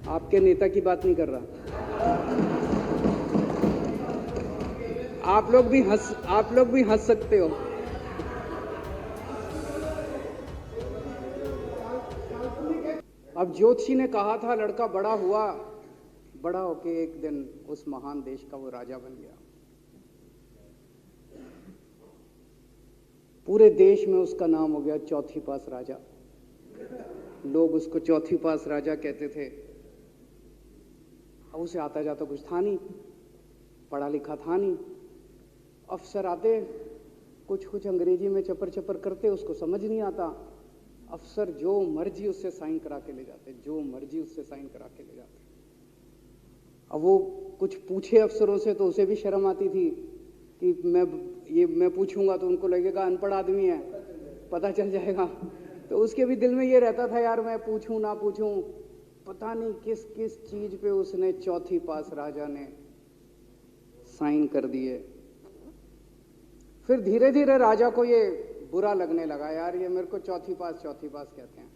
आपके नेता की बात नहीं कर रहा। आप लोग भी हंस सकते हो। अब ज्योतिषी ने कहा था लड़का बड़ा हुआ, बड़ा होके एक दिन उस महान देश का वो राजा बन गया। पूरे देश में उसका नाम हो गया चौथी पास राजा। लोग उसको चौथी पास राजा कहते थे। अब उसे आता जाता कुछ था नहीं, पढ़ा लिखा था नहीं। अफसर आते, कुछ अंग्रेजी में चपर चपर करते, उसको समझ नहीं आता। अफसर जो मर्जी उससे साइन करा के ले जाते, जो मर्जी उससे साइन करा के ले जाते। अब वो कुछ पूछे अफसरों से तो उसे भी शर्म आती थी कि मैं पूछूंगा तो उनको लगेगा अनपढ़ आदमी है, पता चल जाएगा। तो उसके भी दिल में ये रहता था, यार मैं पूछूं ना पूछूं। पता नहीं किस किस चीज पे उसने चौथी पास राजा ने साइन कर दिए। फिर धीरे धीरे राजा को ये बुरा लगने लगा, यार ये मेरे को चौथी पास कहते हैं।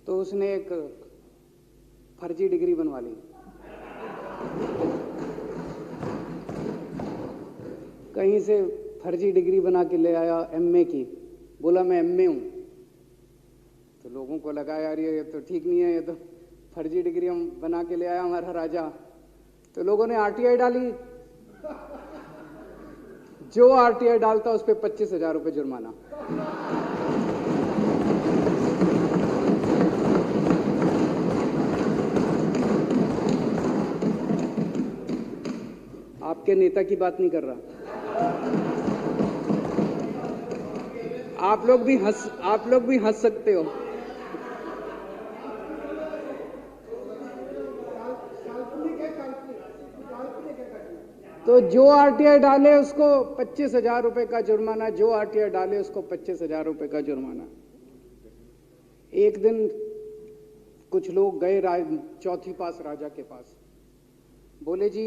तो उसने एक फर्जी डिग्री बनवा ली। कहीं से फर्जी डिग्री बना के ले आया एमए की, बोला मैं एमए हूं। तो लोगों को लगा यार ये तो ठीक नहीं है, ये तो फर्जी डिग्री हम बना के ले आया हमारा राजा। तो लोगों ने आरटीआई डाली। जो आरटीआई डालता उस पर 25,000 रुपये जुर्माना। आपके नेता की बात नहीं कर रहा। आप लोग भी हंस सकते हो। तो जो आरटीआई डाले उसको 25,000 रुपए का जुर्माना, जो आरटीआई डाले उसको 25,000 रुपए का जुर्माना। एक दिन कुछ लोग गए चौथी पास राजा के पास, बोले जी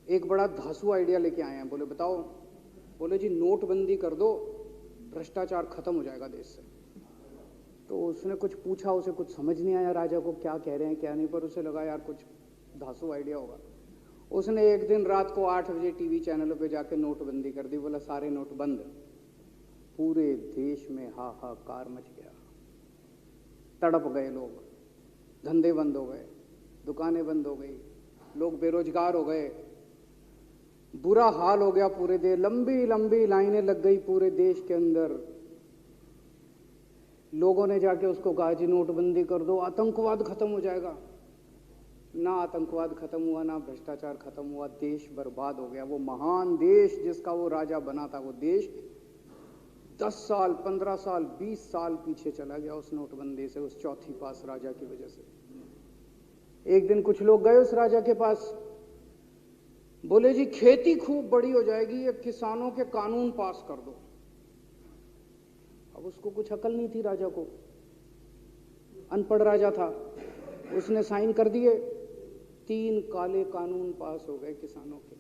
एक बड़ा धांसू आइडिया लेके आए हैं। बोले बताओ। बोले जी नोटबंदी कर दो, भ्रष्टाचार खत्म हो जाएगा देश से। तो उसने कुछ पूछा, उसे कुछ समझ नहीं आया राजा को क्या कह रहे हैं क्या नहीं, पर उसे लगा यार कुछ धांसू आइडिया होगा। उसने एक दिन रात को 8 बजे टीवी चैनलों पे जाके नोटबंदी कर दी। बोला सारे नोट बंद। पूरे देश में हाहाकार मच गया, तड़प गए लोग, धंधे बंद हो गए, दुकानें बंद हो गई, लोग बेरोजगार हो गए, बुरा हाल हो गया पूरे देश। लंबी लंबी लाइनें लग गई पूरे देश के अंदर। लोगों ने जाके उसको कहा जी नोटबंदी कर दो, आतंकवाद खत्म हो जाएगा। ना आतंकवाद खत्म हुआ, ना भ्रष्टाचार खत्म हुआ, देश बर्बाद हो गया। वो महान देश जिसका वो राजा बना था, वो देश 10 साल 15 साल 20 साल पीछे चला गया उस नोटबंदी से, उस चौथी पास राजा की वजह से। एक दिन कुछ लोग गए उस राजा के पास, बोले जी खेती खूब बड़ी हो जाएगी, ये किसानों के कानून पास कर दो। अब उसको कुछ अकल नहीं थी राजा को, अनपढ़ राजा था। उसने साइन कर दिए, 3 काले कानून पास हो गए किसानों के।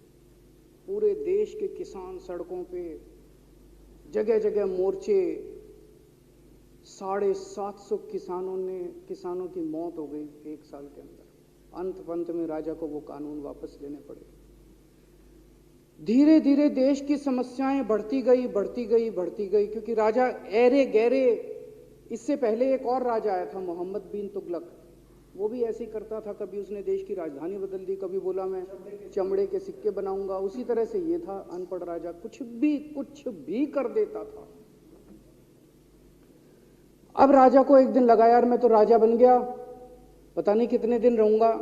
पूरे देश के किसान सड़कों पे, जगह जगह मोर्चे, 750 किसानों की मौत हो गई 1 साल के अंदर। अंत में राजा को वो कानून वापस लेने पड़े। धीरे धीरे देश की समस्याएं बढ़ती गई, क्योंकि राजा ऐरे गहरे। इससे पहले एक और राजा आया था मोहम्मद बिन तुगलक, वो भी ऐसे ही करता था। कभी उसने देश की राजधानी बदल दी, कभी बोला मैं चमड़े के सिक्के बनाऊंगा। उसी तरह से ये था अनपढ़ राजा, कुछ भी कर देता था। अब राजा को एक दिन लगा यार मैं तो राजा बन गया, पता नहीं कितने दिन रहूंगा।